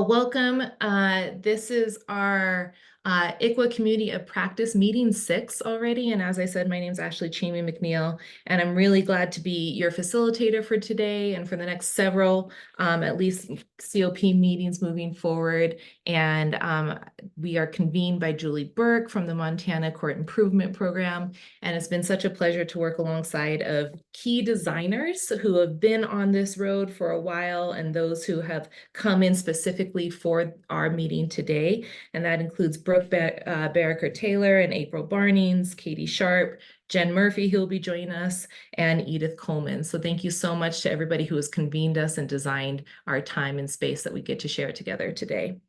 Well, welcome. This is our ICWA Community of Practice meeting 6 already. And as I said, my name is Ashley Chamey McNeil, and I'm really glad to be your facilitator for today and for the next several, at least COP meetings moving forward. And we are convened by Julie Burke from the Montana Court Improvement Program. And it's been such a pleasure to work alongside of key designers who have been on this road for a while and those who have come in specifically for our meeting today. And that includes Brooke Barricker-Taylor and April Barnings, Katie Sharp, Jen Murphy, who will be joining us, and Edith Coleman. So thank you so much to everybody who has convened us and designed our time and space that we get to share together today.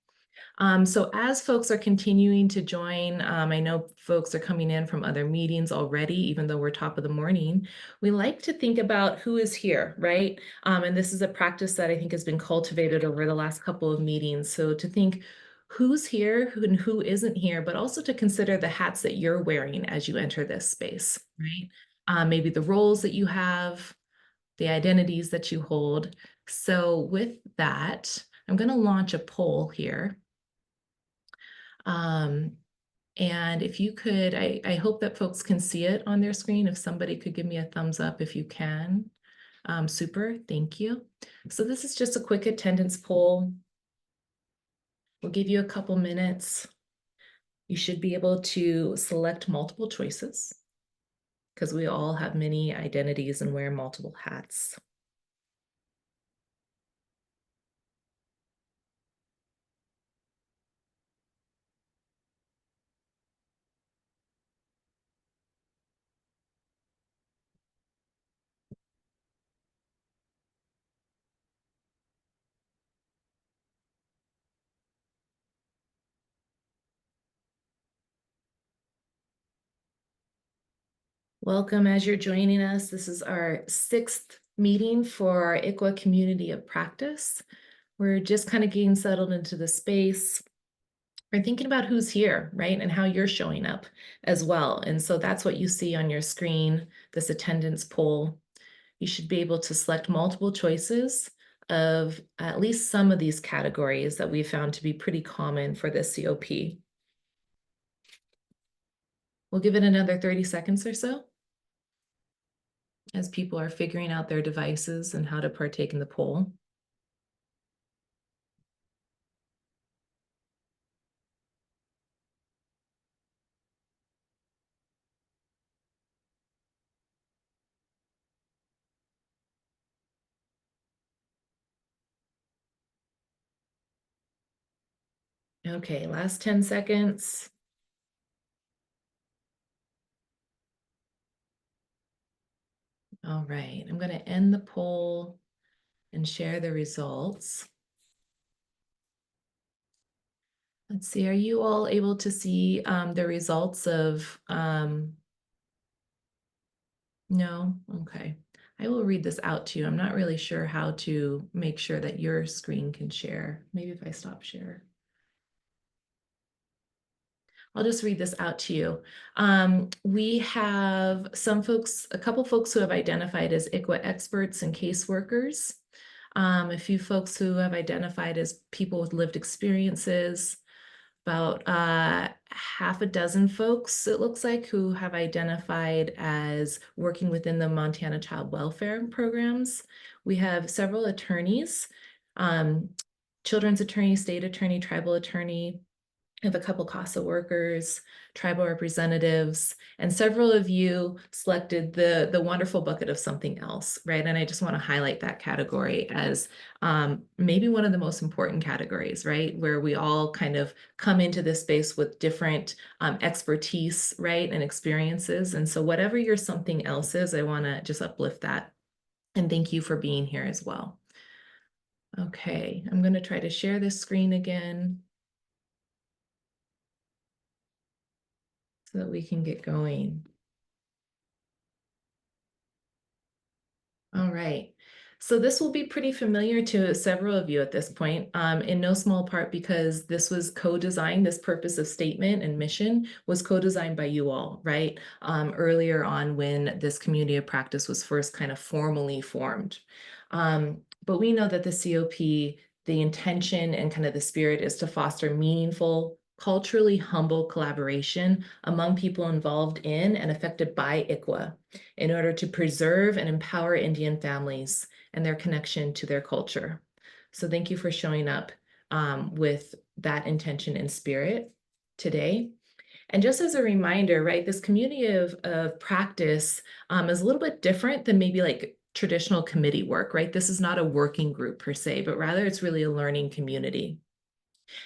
So as folks are continuing to join, I know folks are coming in from other meetings already, even though we're top of the morning. We like to think about who is here, right? And this is a practice that I think has been cultivated over the last couple of meetings. So to think who's here and who isn't here, but also to consider the hats that you're wearing as you enter this space, right? Maybe the roles that you have, the identities that you hold. So with that, I'm going to launch a poll here. And if you could, I hope that folks can see it on their screen. If somebody could give me a thumbs up if you can. Super, thank you. So this is just a quick attendance poll. We'll give you a couple minutes. You should be able to select multiple choices because we all have many identities and wear multiple hats. Welcome as you're joining us. This is our 6th meeting for our ICWA Community of Practice. We're just kind of getting settled into the space. We're thinking about who's here, right? And how you're showing up as well. And so that's what you see on your screen, this attendance poll. You should be able to select multiple choices of at least some of these categories that we found to be pretty common for this COP. We'll give it another 30 seconds or so as people are figuring out their devices and how to partake in the poll. Okay, last 10 seconds. All right, I'm going to end the poll and share the results. Let's see, are you all able to see the results of, no? Okay. I will read this out to you. I'm not really sure how to make sure that your screen can share. Maybe if I stop share. I'll just read this out to you. We have some folks, a couple folks who have identified as ICWA experts and caseworkers, a few folks who have identified as people with lived experiences, about half a dozen folks, it looks like, who have identified as working within the Montana child welfare programs. We have several attorneys, children's attorney, state attorney, tribal attorney. We have a couple CASA workers, tribal representatives, and several of you selected the wonderful bucket of something else, right? And I just want to highlight that category as maybe one of the most important categories, right? Where we all kind of come into this space with different expertise, right? And experiences. And so whatever your something else is, I want to just uplift that. And thank you for being here as well. Okay, I'm going to try to share this screen again so that we can get going. All right. So this will be pretty familiar to several of you at this point, in no small part because this was co-designed, this purpose of statement and mission was co-designed by you all, right? Earlier on when this community of practice was first kind of formally formed. But we know that the COP the intention and kind of the spirit is to foster meaningful, culturally humble collaboration among people involved in and affected by ICWA in order to preserve and empower Indian families and their connection to their culture. So thank you for showing up with that intention and spirit today. And just as a reminder, right, this community of practice is a little bit different than maybe like traditional committee work, right? This is not a working group per se, but rather it's really a learning community.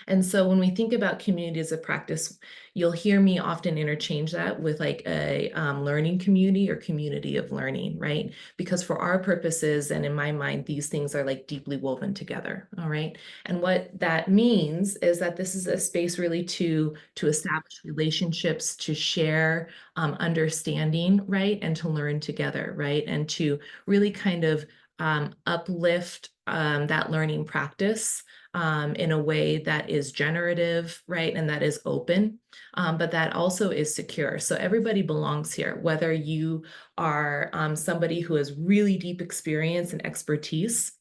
And so when we think about communities of practice, you'll hear me often interchange that with like a learning community or community of learning, right? Because for our purposes, and in my mind, these things are like deeply woven together, all right? And what that means is that this is a space really to establish relationships, to share understanding, right? And to learn together, right? And to really kind of uplift that learning practice in a way that is generative, right? And that is open, but that also is secure. So everybody belongs here, whether you are somebody who has really deep experience and expertise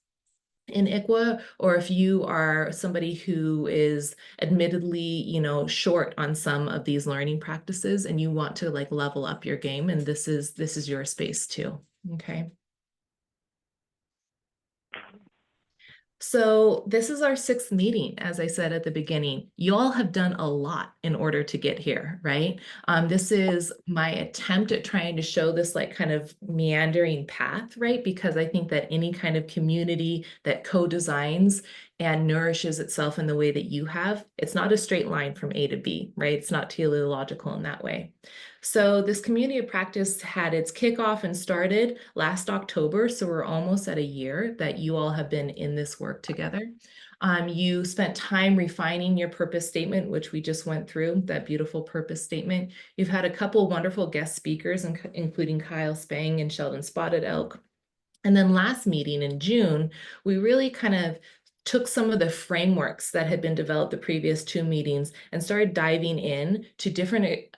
in ICWA, or if you are somebody who is admittedly, short on some of these learning practices and you want to like level up your game, and this is your space too, okay? So this is our sixth meeting, as I said at the beginning. You all have done a lot in order to get here, right? This is my attempt at trying to show this like kind of meandering path, right? Because I think that any kind of community that co-designs and nourishes itself in the way that you have, it's not a straight line from A to B, right? It's not teleological in that way. So this community of practice had its kickoff and started last October. So we're almost at a year that you all have been in this work together. You spent time refining your purpose statement, which we just went through, that beautiful purpose statement. You've had a couple wonderful guest speakers, including Kyle Spang and Sheldon Spotted Elk. And then last meeting in June, we really kind of took some of the frameworks that had been developed the previous two meetings and started diving in to different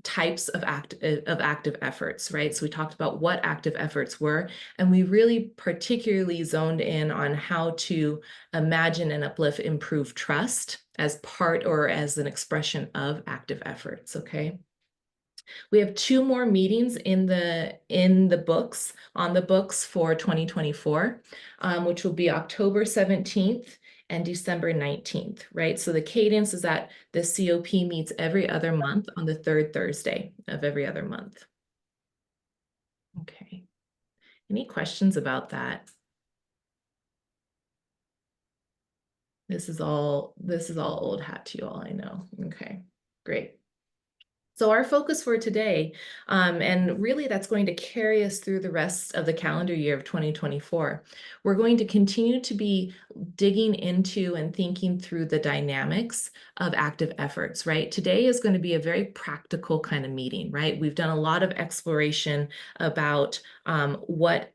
types of active efforts, right? So we talked about what active efforts were, and we really particularly zoned in on how to imagine and uplift, improve trust as part or as an expression of active efforts, okay? We have two more meetings in the books, on the books for 2024, which will be October 17th and December 19th, right? So the cadence is that the COP meets every other month on the third Thursday of every other month. Okay. Any questions about that? This is all old hat to you all, I know. Okay, great. So our focus for today, and really that's going to carry us through the rest of the calendar year of 2024. We're going to continue to be digging into and thinking through the dynamics of active efforts, right? Today is going to be a very practical kind of meeting, right? We've done a lot of exploration about what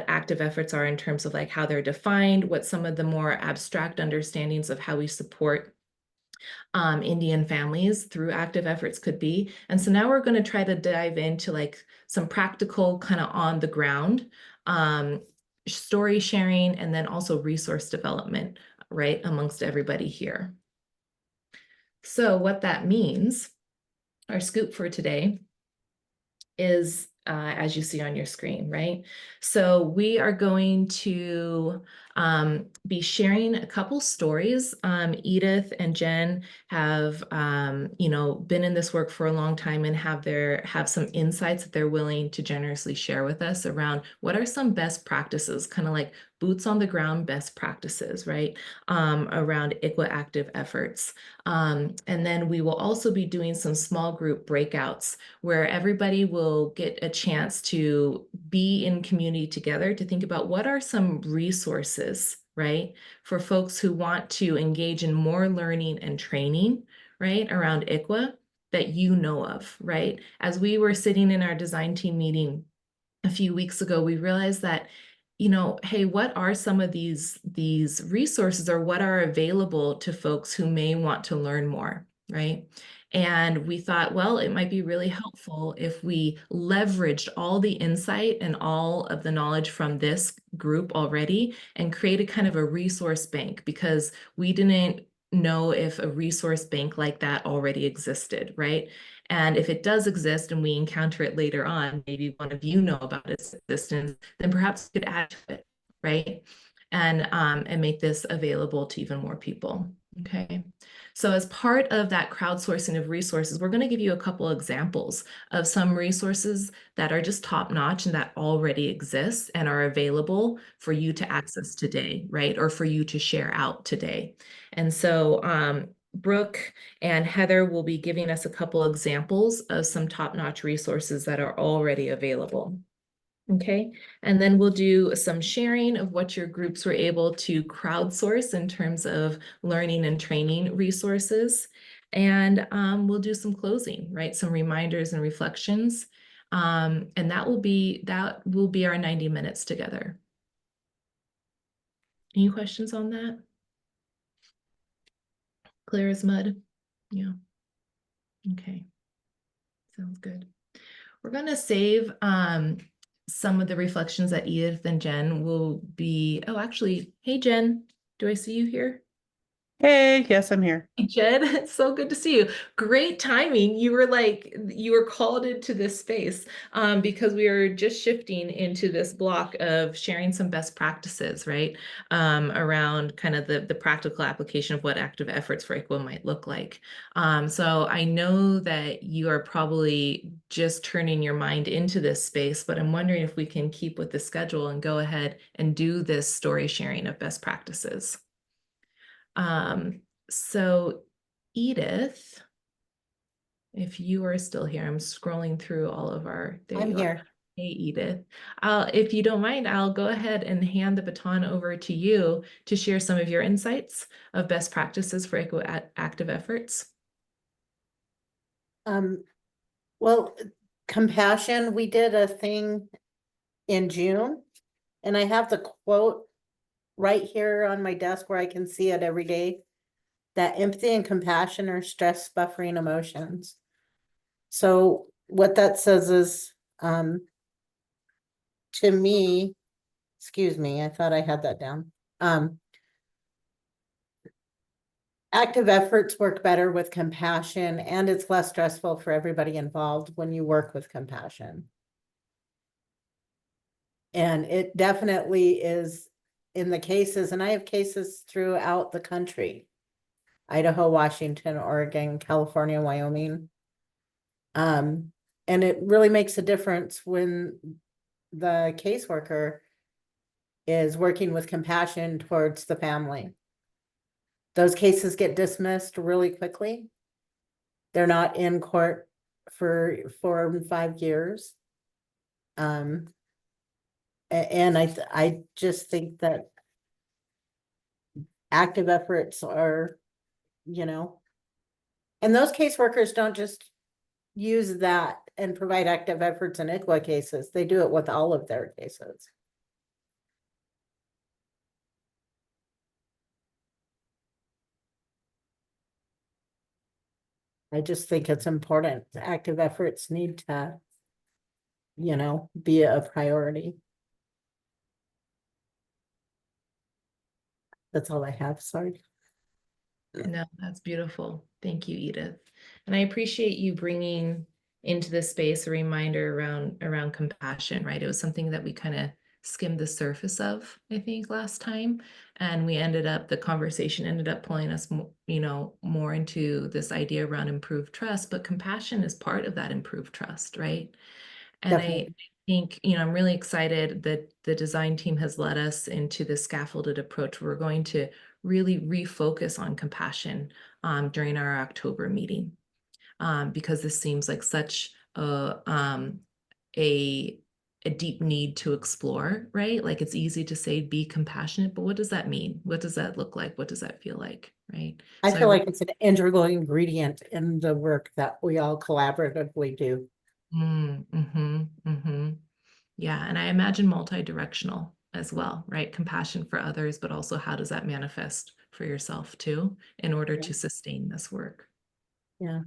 active efforts are in terms of like how they're defined, what some of the more abstract understandings of how we support Indian families through active efforts could be. And so now we're going to try to dive into like some practical kind of on the ground story sharing and then also resource development, right, amongst everybody here. So what that means, our scoop for today is as you see on your screen, right? So we are going to be sharing a couple stories. Edith and Jen have, been in this work for a long time and have some insights that they're willing to generously share with us around what are some best practices, kind of like boots on the ground best practices, right, around ICWA active efforts. And then we will also be doing some small group breakouts where everybody will get a chance to be in community together to think about what are some resources, right, for folks who want to engage in more learning and training, right, around ICWA that you know of, right? As we were sitting in our design team meeting a few weeks ago, we realized that, hey, what are some of these resources or what are available to folks who may want to learn more, right? And we thought, well, it might be really helpful if we leveraged all the insight and all of the knowledge from this group already and create a kind of a resource bank, because we didn't know if a resource bank like that already existed, right? And if it does exist and we encounter it later on, maybe one of you know about its existence, then perhaps we could add to it, right? And make this available to even more people. Okay. So as part of that crowdsourcing of resources, we're going to give you a couple examples of some resources that are just top notch and that already exist and are available for you to access today, right? Or for you to share out today. And so Brooke and Heather will be giving us a couple examples of some top notch resources that are already available. Okay, and then we'll do some sharing of what your groups were able to crowdsource in terms of learning and training resources. And we'll do some closing, right? Some reminders and reflections. And that will be our 90 minutes together. Any questions on that? Clear as mud? Yeah. Okay. Sounds good. We're going to save some of the reflections that Edith and Jen will be. Oh, actually, hey, Jen, do I see you here? Hey, yes, I'm here. Hey, Jen, it's so good to see you. Great timing. You were called into this space because we are just shifting into this block of sharing some best practices, right? Around kind of the practical application of what active efforts for ICWA might look like. So I know that you are probably just turning your mind into this space, but I'm wondering if we can keep with the schedule and go ahead and do this story sharing of best practices. So Edith, if you are still here, I'm scrolling through all of there I'm you are. here. Hey, Edith. If you don't mind, I'll go ahead and hand the baton over to you to share some of your insights of best practices for active efforts. Um, well, compassion, we did a thing in June, and I have the quote right here on my desk where I can see it every day, that empathy and compassion are stress buffering emotions. So what that says is, to me, excuse me, I thought I had that down. Active efforts work better with compassion, and it's less stressful for everybody involved when you work with compassion. And it definitely is in the cases, and I have cases throughout the country, Idaho, Washington, Oregon, California, Wyoming. And it really makes a difference when the caseworker is working with compassion towards the family. Those cases get dismissed really quickly. They're not in court for 4 and 5 years. And I just think that active efforts are, you know, and those caseworkers don't just use that and provide active efforts in ICWA cases. They do it with all of their cases. I just think it's important. Active efforts need to, be a priority. That's all I have. Sorry. No, that's beautiful. Thank you, Edith. And I appreciate you bringing into this space a reminder around compassion, right? It was something that we kind of skimmed the surface of, I think, last time. And the conversation ended up pulling us, more into this idea around improved trust, but compassion is part of that improved trust, right? And I Definitely. think, I'm really excited that the design team has led us into the scaffolded approach. We're going to really refocus on compassion during our October meeting because this seems like such a deep need to explore, right? Like it's easy to say be compassionate, but what does that mean? What does that look like? What does that feel like, right? I So feel like it's an integral ingredient in the work that we all collaboratively do. Yeah, and I imagine multi-directional as well, right? Compassion for others, but also how does that manifest for yourself too, in order Yeah. to sustain this work? Yeah.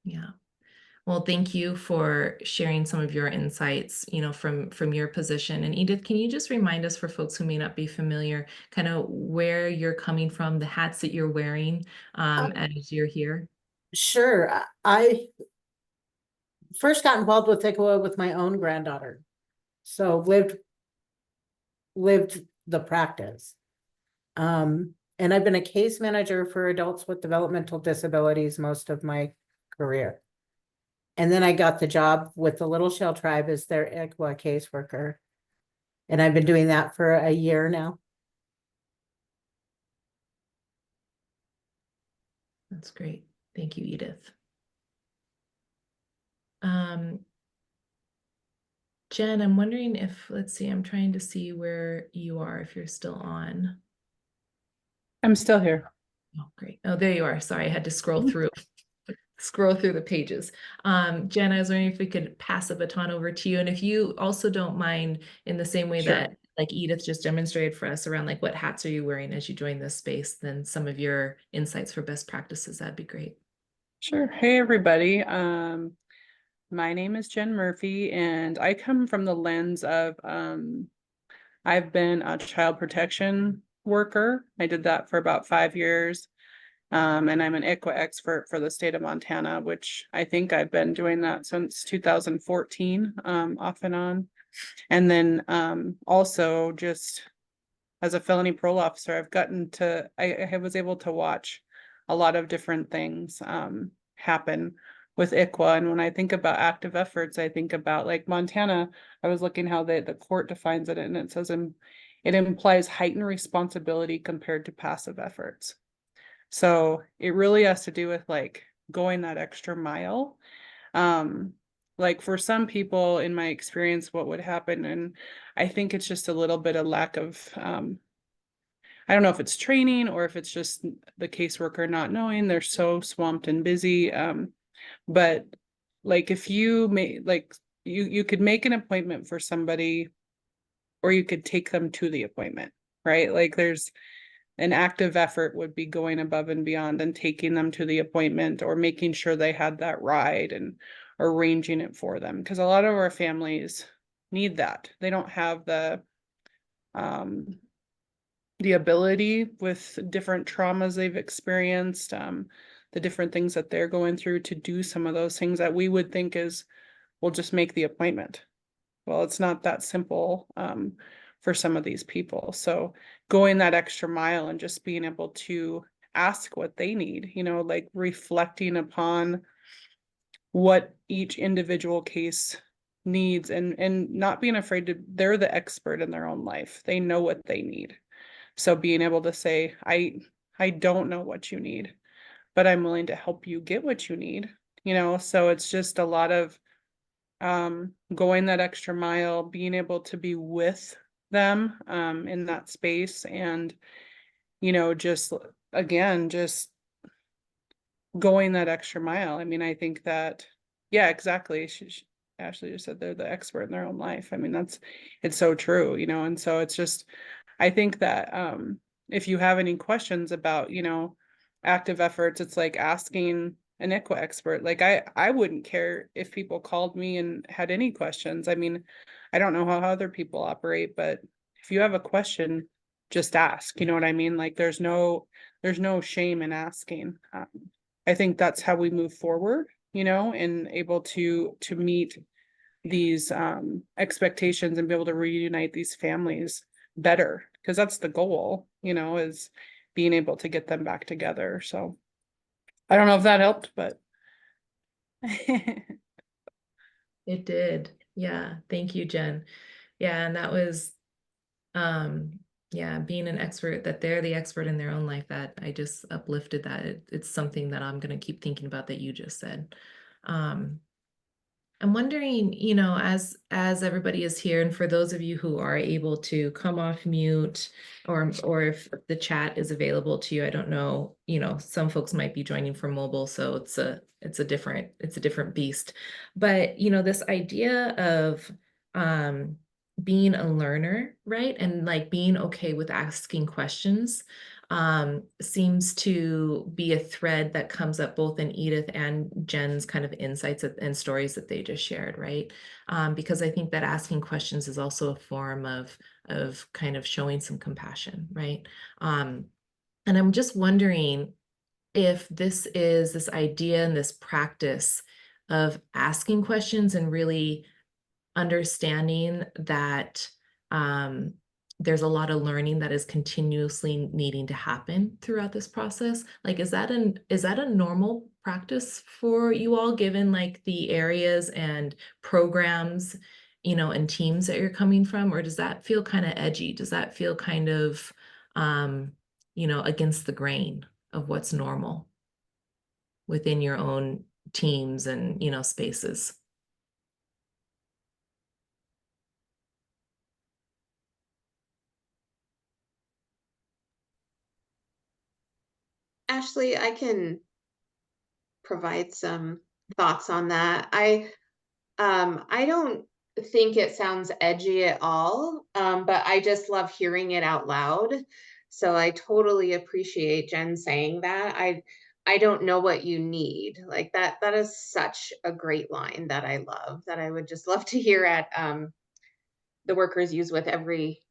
Yeah. Well, thank you for sharing some of your insights, from your position. And Edith, can you just remind us, for folks who may not be familiar, kind of where you're coming from, the hats that you're wearing Um, as you're here? sure. I first got involved with ICWA with my own granddaughter. So lived the practice. And I've been a case manager for adults with developmental disabilities most of my career. And then I got the job with the Little Shell Tribe as their ICWA caseworker. And I've been doing that for a year now. That's great. Thank you, Edith. Um, Jen, I'm wondering if, let's see, I'm trying to see where you are, if you're still on. I'm still here. Oh, great. Oh, there you are. Sorry, I had to scroll through the pages. Jen, I was wondering if we could pass the baton over to you. And if you also don't mind, in the same way Sure. that like Edith just demonstrated for us around like what hats are you wearing as you join this space, then some of your insights for best practices, that'd be great. Sure. Hey, everybody. My name is Jen Murphy, and I come from the lens of I've been a child protection worker. I did that for about 5 years. And I'm an ICWA expert for the state of Montana, which I think I've been doing that since 2014, off and on. And then also just as a felony parole officer, I was able to watch a lot of different things happen with ICWA. And when I think about active efforts, I think about like Montana. I was looking how the court defines it, and it says it implies heightened responsibility compared to passive efforts. So it really has to do with like going that extra mile. Like for some people, in my experience, what would happen, and I think it's just a little bit of lack of I don't know if it's training or if it's just the caseworker not knowing, they're so swamped and busy. But like if you make like you could make an appointment for somebody, or you could take them to the appointment, right? Like there's an active effort would be going above and beyond and taking them to the appointment, or making sure they had that ride and arranging it for them. Because a lot of our families need that. They don't have um, the ability with different traumas they've experienced, the different things that they're going through, to do some of those things that we would think is, we'll just make the appointment. Well, it's not that simple for some of these people. So going that extra mile and just being able to ask what they need, like reflecting upon what each individual case needs, and not being afraid to, they're the expert in their own life. They know what they need. So being able to say, I don't know what you need, but I'm willing to help you get what you need, so it's just a lot of going that extra mile, being able to be with them in that space, and just again, just going that extra mile. I mean, I think that, yeah, exactly. Ashley just said they're the expert in their own life. I mean, it's so true, and so it's just, I think that if you have any questions about, active efforts, it's like asking an ICWA expert. Like I wouldn't care if people called me and had any questions. I mean, I don't know how other people operate, but if you have a question, just ask. You know what I mean? Like there's no shame in asking. I think that's how we move forward, and able to meet these expectations and be able to reunite these families better, because that's the goal, is being able to get them back together. So I don't know if that helped, but It did. Yeah. Thank you, Jen. Yeah. And that was, yeah, being an expert, that they're the expert in their own life, that I just uplifted that. It's something that I'm going to keep thinking about that you just said. Um, I'm wondering, as everybody is here, and for those of you who are able to come off mute, or if the chat is available to you, I don't know, some folks might be joining from mobile, so it's a different beast. But this idea of being a learner, right? And like being okay with asking questions. seems to be a thread that comes up both in Edith and Jen's kind of insights and stories that they just shared, right? Because I think that asking questions is also a form of kind of showing some compassion, right? And I'm just wondering if this idea and this practice of asking questions and really understanding that there's a lot of learning that is continuously needing to happen throughout this process. Like, is that a normal practice for you all, given like the areas and programs, and teams that you're coming from? Or does that feel kind of edgy? Does that feel kind of, against the grain of what's normal within your own teams and, spaces? Ashley, I can provide some thoughts on that. I don't think it sounds edgy at all, but I just love hearing it out loud. So I totally appreciate Jen saying that. I don't know what you need. Like that is such a great line that I love, that I would just love to hear at the workers use with every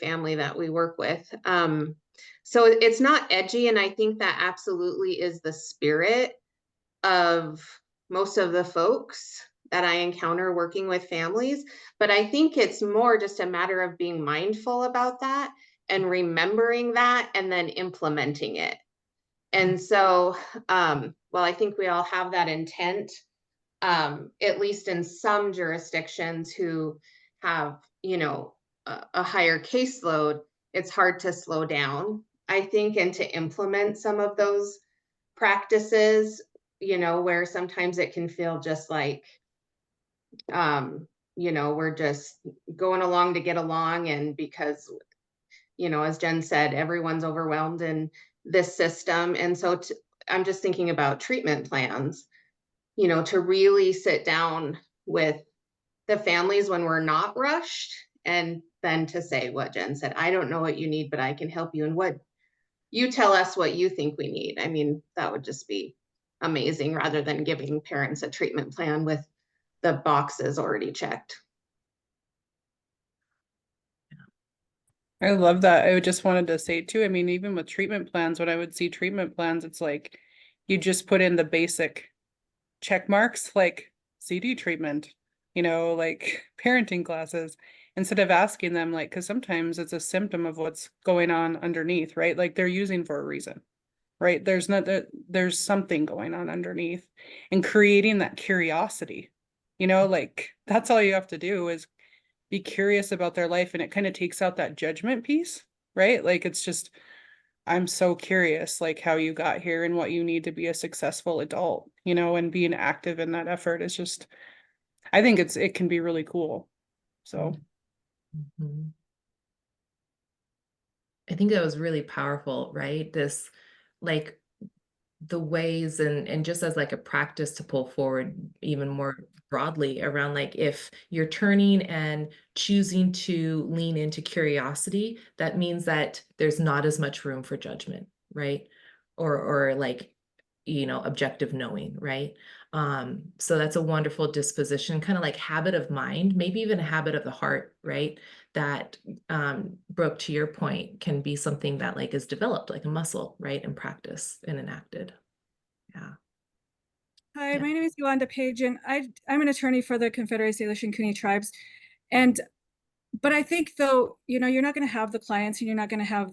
family that we work with. So it's not edgy, and I think that absolutely is the spirit of most of the folks that I encounter working with families. But I think it's more just a matter of being mindful about that and remembering that and then implementing it. And so, well, I think we all have that intent, at least in some jurisdictions who have, a higher caseload. It's hard to slow down, I think, and to implement some of those practices, where sometimes it can feel just like, we're just going along to get along. And because, as Jen said, everyone's overwhelmed in this system. And so I'm just thinking about treatment plans, to really sit down with the families when we're not rushed, and then to say what Jen said, I don't know what you need, but I can help you. And what you tell us what you think we need. I mean, that would just be amazing, rather than giving parents a treatment plan with the boxes already checked. I love that. I just wanted to say too, I mean, even with treatment plans, when I would see treatment plans, it's like you just put in the basic check marks, like CD treatment, like parenting classes, instead of asking them, like, because sometimes it's a symptom of what's going on underneath, right? Like they're using for a reason, right? There's something going on underneath, and creating that curiosity, like that's all you have to do is be curious about their life, and it kind of takes out that judgment piece, right? Like it's just, I'm so curious, like how you got here and what you need to be a successful adult, and being active in that effort is just, I think it can be really cool. So Mhm. I think that was really powerful, right? This, like, the ways and just as like a practice to pull forward even more broadly around, like, if you're turning and choosing to lean into curiosity, that means that there's not as much room for judgment, right? Or like, objective knowing, right? So that's a wonderful disposition, kind of like habit of mind, maybe even a habit of the heart, right? That, Brooke, to your point, can be something that like is developed like a muscle, right? In practice and enacted. Yeah. Hi, Yeah. my name is Yolanda Page, and I'm an attorney for the Confederacy of the Shinnecoin Tribes. But I think, though, you're not going to have the clients, and you're not going to have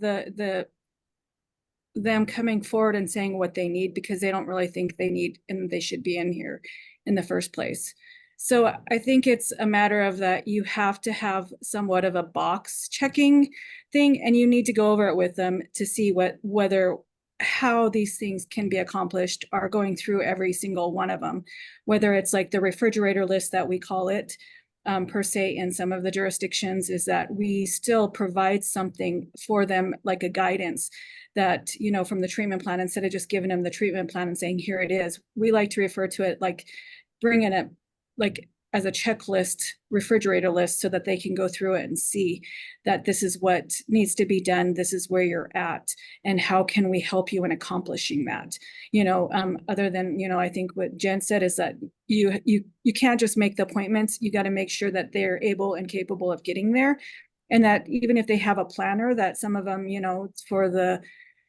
them coming forward and saying what they need, because they don't really think they need and they should be in here in the first place. So I think it's a matter of that you have to have somewhat of a box checking thing, and you need to go over it with them to see whether how these things can be accomplished, are going through every single one of them, whether it's like the refrigerator list that we call it, per se, in some of the jurisdictions, is that we still provide something for them, like a guidance that, from the treatment plan, instead of just giving them the treatment plan and saying, here it is. We like to refer to it like bringing it, like as a checklist refrigerator list so that they can go through it and see that this is what needs to be done, this is where you're at, and how can we help you in accomplishing that. Other than, I think what Jen said is that you can't just make the appointments, you got to make sure that they're able and capable of getting there. And that even if they have a planner, that some of them, for the,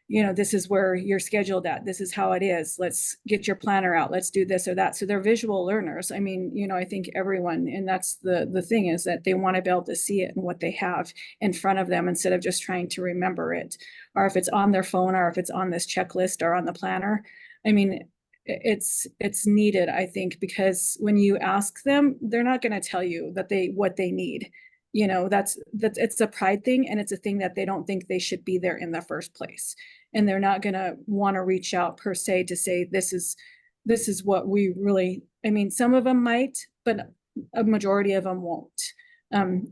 this is where you're scheduled at, this is how it is, let's get your planner out, let's do this or that. So they're visual learners. I mean, I think everyone, and that's the thing, is that they want to be able to see it and what they have in front of them instead of just trying to remember it, or if it's on their phone, or if it's on this checklist or on the planner. I mean, it's needed, I think, because when you ask them, they're not going to tell you that what they need. That's it's a pride thing, and it's a thing that they don't think they should be there in the first place, and they're not going to want to reach out per se to say this is what we really. I mean, some of them might, but a majority of them won't.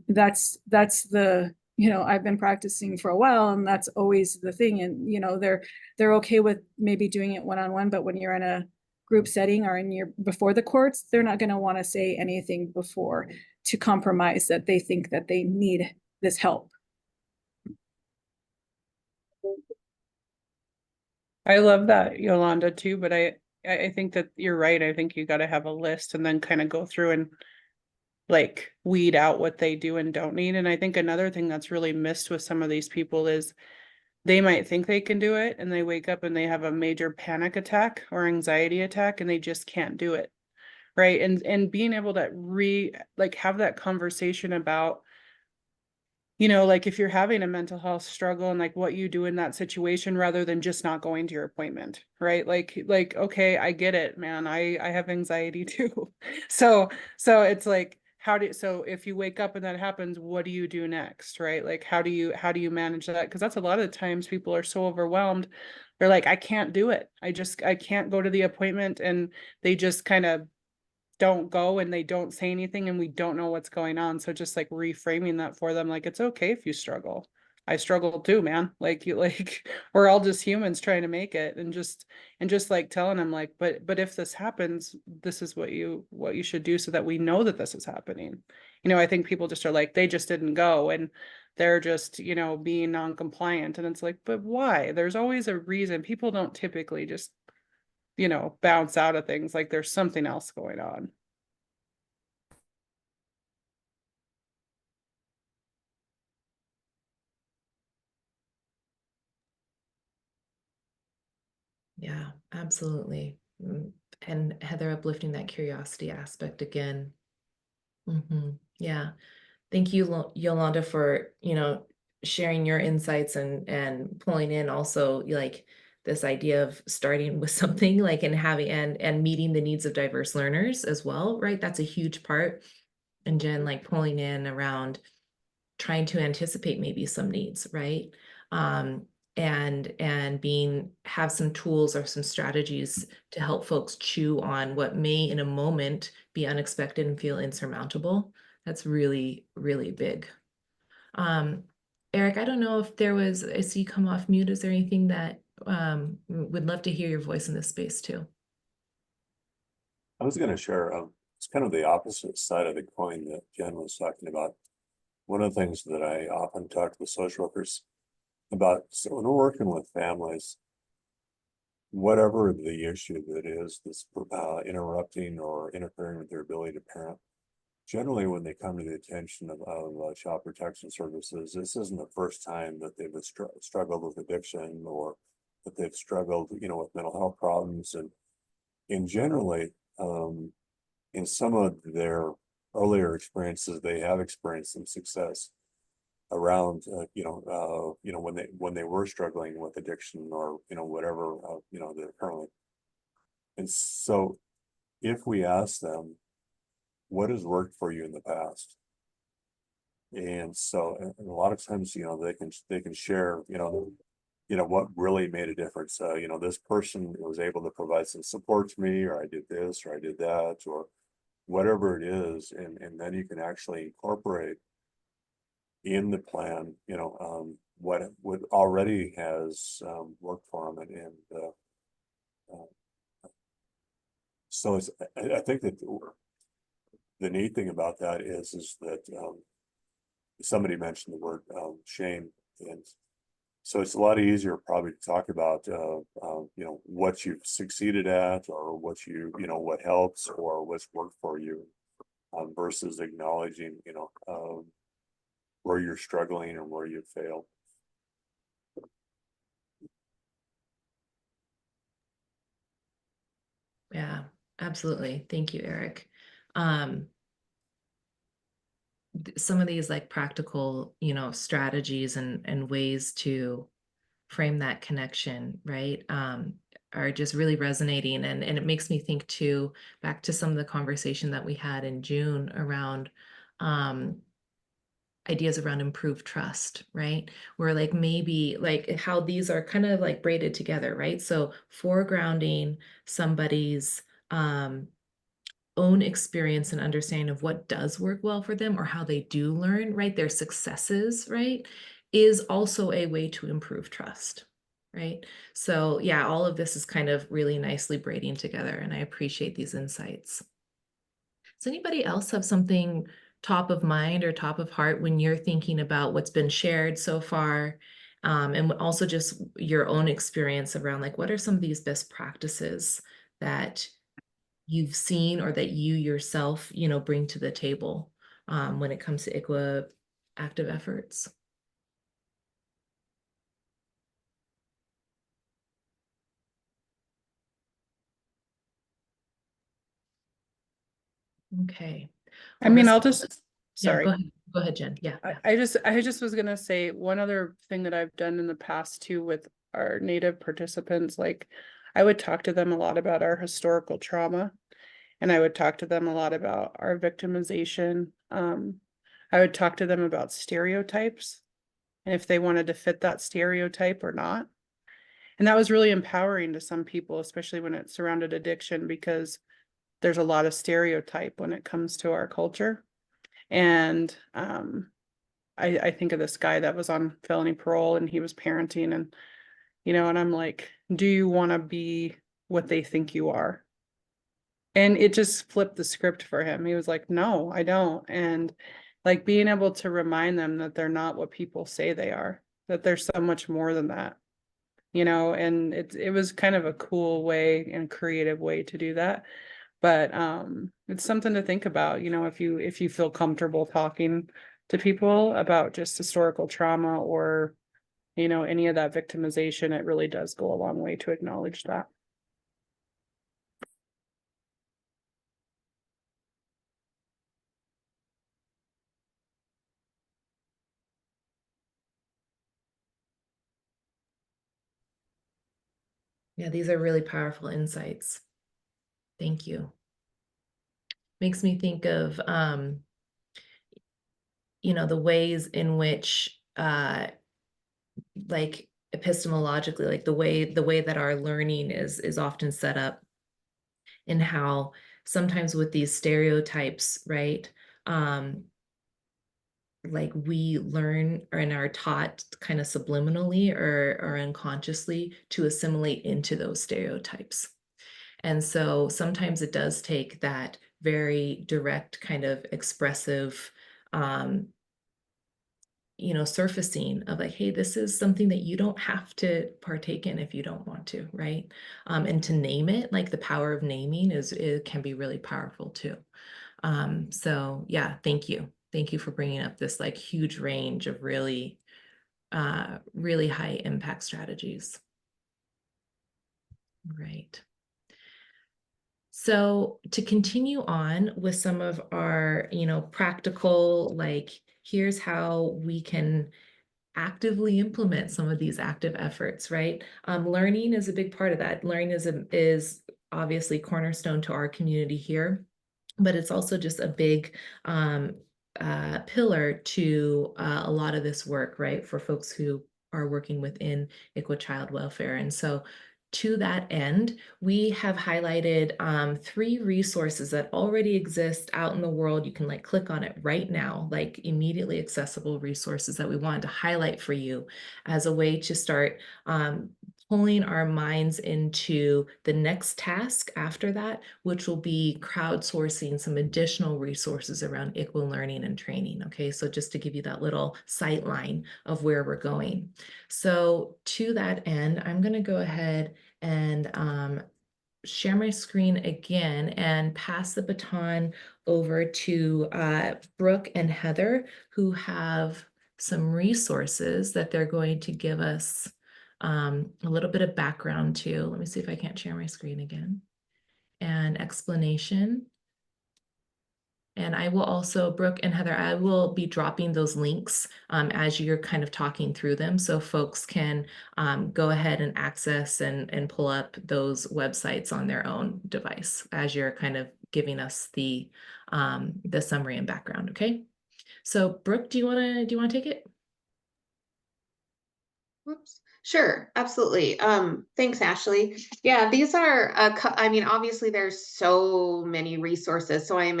That's the, I've been practicing for a while, and that's always the thing. And they're okay with maybe doing it one-on-one, but when you're in a group setting or before the courts, they're not going to want to say anything before to compromise that they think that they need this help. I love that, Yolanda, too, but I think that you're right. I think you got to have a list and then kind of go through and like weed out what they do and don't need. And I think another thing that's really missed with some of these people is they might think they can do it, and they wake up and they have a major panic attack or anxiety attack, and they just can't do it. Right. And being able to have that conversation about, like if you're having a mental health struggle and like what you do in that situation rather than just not going to your appointment, right? Like, okay, I get it, man. I have anxiety too. So it's like, so if you wake up and that happens, what do you do next? Right? Like, how do you manage that? Because that's a lot of the times people are so overwhelmed. They're like, I can't do it. I can't go to the appointment, and they just kind of don't go and they don't say anything, and we don't know what's going on. So just like reframing that for them, like, it's okay if you struggle. I struggle too, man. Like we're all just humans trying to make it, and just like telling them like, but if this happens, this is what you should do so that we know that this is happening. I think people just are like, they just didn't go and they're just, being non-compliant. And it's like, but why? There's always a reason. People don't typically just bounce out of things. Like there's something else going on. Yeah, absolutely. And Heather, uplifting that curiosity aspect again. Yeah. Thank you, Yolanda, for, sharing your insights and pulling in also like this idea of starting with something like and having and meeting the needs of diverse learners as well, right? That's a huge part. And Jen, like pulling in around trying to anticipate maybe some needs, right? And have some tools or some strategies to help folks chew on what may in a moment be unexpected and feel insurmountable. That's really, really big. Eric, I don't know if I see you come off mute. Is there anything that would love to hear your voice in this space too? I was going to share, it's kind of the opposite side of the coin that Jen was talking about. One of the things that I often talk to social workers about, so when we're working with families, whatever the issue that is that's interrupting or interfering with their ability to parent, generally when they come to the attention of child protection services, this isn't the first time that they've struggled with addiction or that they've struggled, with mental health problems. And generally, in some of their earlier experiences, they have experienced some success around, when they were struggling with addiction or, whatever, they're currently. And so if we ask them, what has worked for you in the past? And so and a lot of times, they can share, what really made a difference. This person was able to provide some support to me, or I did this, or I did that, or whatever it is. And then you can actually incorporate in the plan, what already has worked for them. So I think that the neat thing about that is that, somebody mentioned the word, shame, and so it's a lot easier probably to talk about, you know, what you've succeeded at, or what you know, what helps, or what's worked for you, versus acknowledging, you know, where you're struggling or where you failed. Yeah, absolutely. Thank you, Eric. Some of these like practical, you know, strategies and ways to frame that connection, right? Are just really resonating. And it makes me think too, back to some of the conversation that we had in June around ideas around improved trust, right? Where like maybe like how these are kind of like braided together, right? So foregrounding somebody's own experience and understanding of what does work well for them or how they do learn, right? Their successes, right? Is also a way to improve trust, right? So yeah, all of this is kind of really nicely braiding together, and I appreciate these insights. Does anybody else have something top of mind or top of heart when you're thinking about what's been shared so far? And also just your own experience around like, what are some of these best practices that you've seen or that you yourself, you know, bring to the table when it comes to ICWA active efforts? Okay. I mean, Well, I'll this- just, yeah, sorry. go ahead, Jen. Yeah. I just was gonna say one other thing that I've done in the past too with our Native participants, like I would talk to them a lot about our historical trauma, and I would talk to them a lot about our victimization. I would talk to them about stereotypes and if they wanted to fit that stereotype or not. And that was really empowering to some people, especially when it surrounded addiction, because there's a lot of stereotype when it comes to our culture. And I think of this guy that was on felony parole and he was parenting, and you know, and I'm like, do you want to be what they think you are? And it just flipped the script for him. He was like, no, I don't. And like being able to remind them that they're not what people say they are, that there's so much more than that, you know. And it was kind of a cool way and creative way to do that. But it's something to think about, you know, if you feel comfortable talking to people about just historical trauma or, you know, any of that victimization, it really does go a long way to acknowledge that. Yeah, these are really powerful insights. Thank you. Makes me think of you know, the ways in which like epistemologically, like the way that our learning is often set up, and how sometimes with these stereotypes, right? Like we learn and are taught kind of subliminally or unconsciously to assimilate into those stereotypes. And so sometimes it does take that very direct kind of expressive you know, surfacing of like, hey, this is something that you don't have to partake in if you don't want to, right? And to name it, like the power of naming it can be really powerful too. So yeah, thank you. Thank you for bringing up this like huge range of really, really high impact strategies. Right. So to continue on with some of our, you know, practical, like, here's how we can actively implement some of these active efforts, right? Learning is a big part of that. Learning is obviously cornerstone to our community here, but it's also just a big pillar to a lot of this work, right? For folks who are working within ICWA child welfare. And so to that end, we have highlighted 3 resources that already exist out in the world. You can like click on it right now, like immediately accessible resources that we wanted to highlight for you as a way to start pulling our minds into the next task after that, which will be crowdsourcing some additional resources around ICWA learning and training. Okay, so just to give you that little sight line of where we're going. So to that end, I'm going to go ahead and share my screen again and pass the baton over to Brooke and Heather, who have some resources that they're going to give us a little bit of background to. Let me see if I can't share my screen again. And explanation. And I will also, Brooke and Heather, I will be dropping those links as you're kind of talking through them, so folks can go ahead and access and pull up those websites on their own device as you're kind of giving us the summary and background. Okay, so Brooke, do you want to take it? Whoops. Sure, absolutely. Thanks, Ashley. Yeah, these are, I mean, obviously there's so many resources, so I'm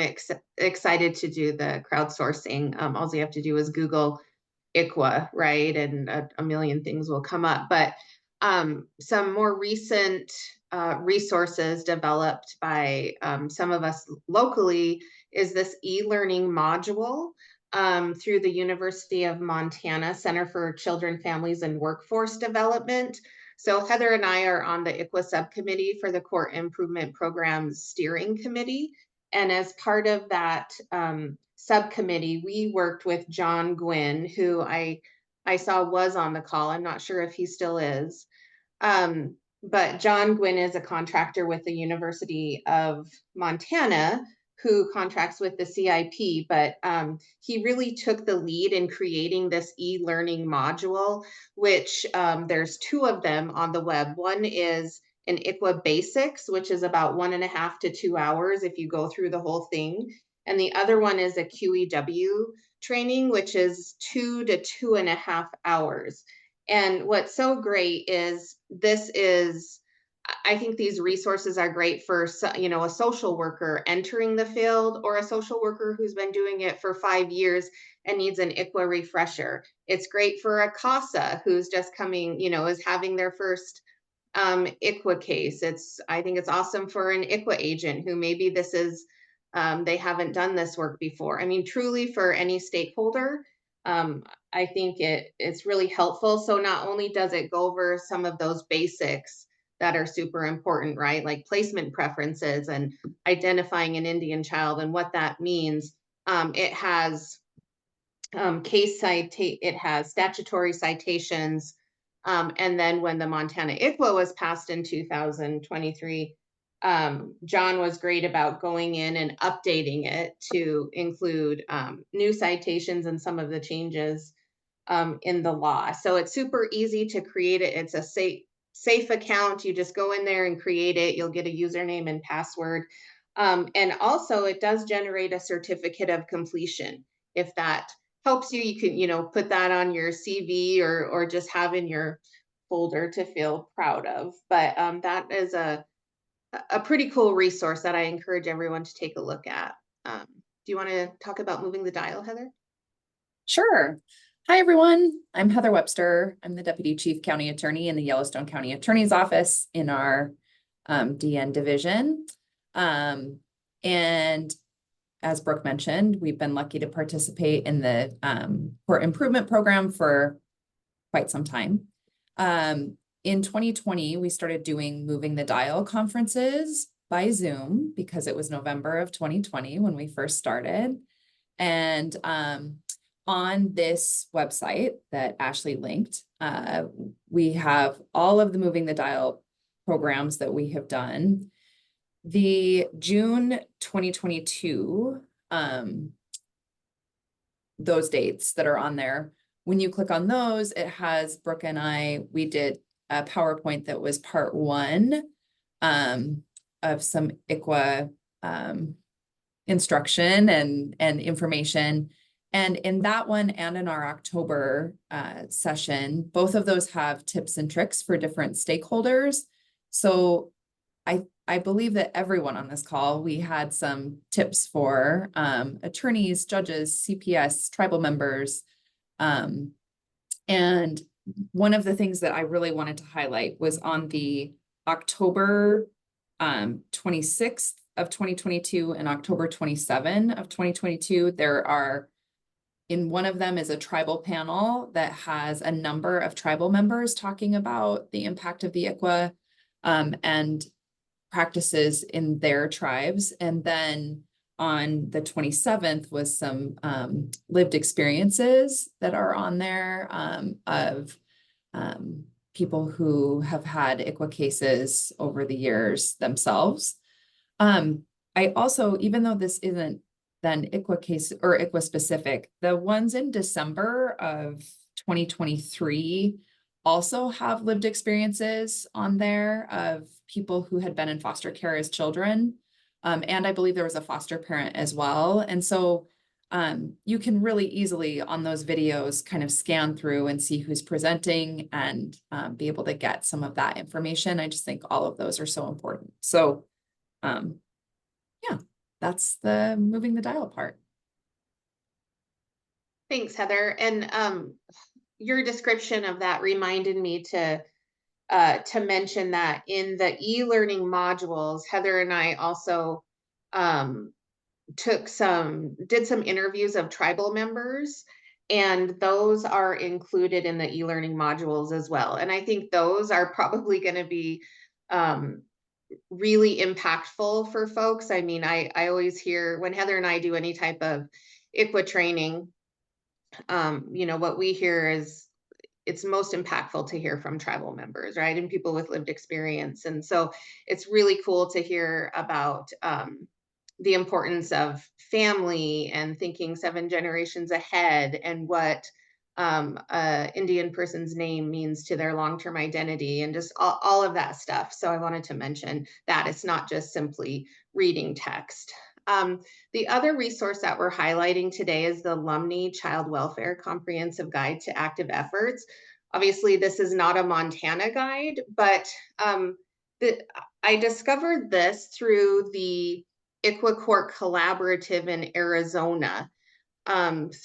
excited to do the crowdsourcing. All you have to do is Google ICWA, right? And a million things will come up. But some more recent resources developed by some of us locally is this e-learning module through the University of Montana Center for Children, Families, and Workforce Development. So Heather and I are on the ICWA subcommittee for the Court Improvement Programs Steering Committee. And as part of that subcommittee, we worked with John Gwynn, who I saw was on the call. I'm not sure if he still is. But John Gwynn is a contractor with the University of Montana who contracts with the CIP, but he really took the lead in creating this e-learning module, which there's two of them on the web. One is an ICWA Basics, which is about 1.5 to 2 hours if you go through the whole thing. And the other one is a QEW training, which is 2 to 2.5 hours. And what's so great is I think these resources are great for, you know, a social worker entering the field or a social worker who's been doing it for 5 years and needs an ICWA refresher. It's great for a CASA who's just coming, you know, is having their first ICWA case. I think it's awesome for an ICWA agent who maybe this is, they haven't done this work before. I mean, truly for any stakeholder, I think it's really helpful. So not only does it go over some of those basics that are super important, right? Like placement preferences and identifying an Indian child and what that means. It has it has statutory citations. And then when the Montana ICWA was passed in 2023, John was great about going in and updating it to include new citations and some of the changes in the law. So it's super easy to create it. It's a safe account. You just go in there and create it. You'll get a username and password. And also it does generate a certificate of completion. If that helps you, you can, you know, put that on your CV or just have in your folder to feel proud of. But that is a pretty cool resource that I encourage everyone to take a look at. Do you want to talk about moving the dial, Heather? Sure. Hi, everyone. I'm Heather Webster. I'm the Deputy Chief County Attorney in the Yellowstone County Attorney's Office in our DN division. And as Brooke mentioned, we've been lucky to participate in the Court Improvement Program for quite some time. In 2020, we started doing Moving the Dial conferences by Zoom because it was November of 2020 when we first started. And on this website that Ashley linked, we have all of the Moving the Dial programs that we have done. The June 2022, those dates that are on there, when you click on those, it has Brooke and we did a PowerPoint that was part 1 of some ICWA instruction and information. And in that one and in our October session, both of those have tips and tricks for different stakeholders. So I believe that everyone on this call, we had some tips for attorneys, judges, CPS, tribal members. And one of the things that I really wanted to highlight was on the October 26th of 2022 and October 27 of 2022, there are, in one of them is a tribal panel that has a number of tribal members talking about the impact of the ICWA and practices in their tribes. And then on the 27th was some lived experiences that are on there of people who have had ICWA cases over the years themselves. I also, even though this isn't then ICWA case or ICWA specific, the ones in December of 2023 also have lived experiences on there of people who had been in foster care as children. And I believe there was a foster parent as well. And so you can really easily on those videos kind of scan through and see who's presenting and be able to get some of that information. I just think all of those are so important. So yeah, that's the moving the dial part. Thanks, Heather. And your description of that reminded me to mention that in the e-learning modules, Heather and I also did some interviews of tribal members, and those are included in the e-learning modules as well. And I think those are probably going to be really impactful for folks. I mean, I always hear when Heather and I do any type of ICWA training, you know, what we hear is it's most impactful to hear from tribal members, right? And people with lived experience. And so it's really cool to hear about the importance of family and thinking 7 generations ahead and what Indian person's name means to their long-term identity and just all of that stuff. So I wanted to mention that it's not just simply reading text. The other resource that we're highlighting today is the Lumni Child Welfare Comprehensive Guide to Active Efforts. Obviously, this is not a Montana guide, but I discovered this through the ICWA Court Collaborative in Arizona,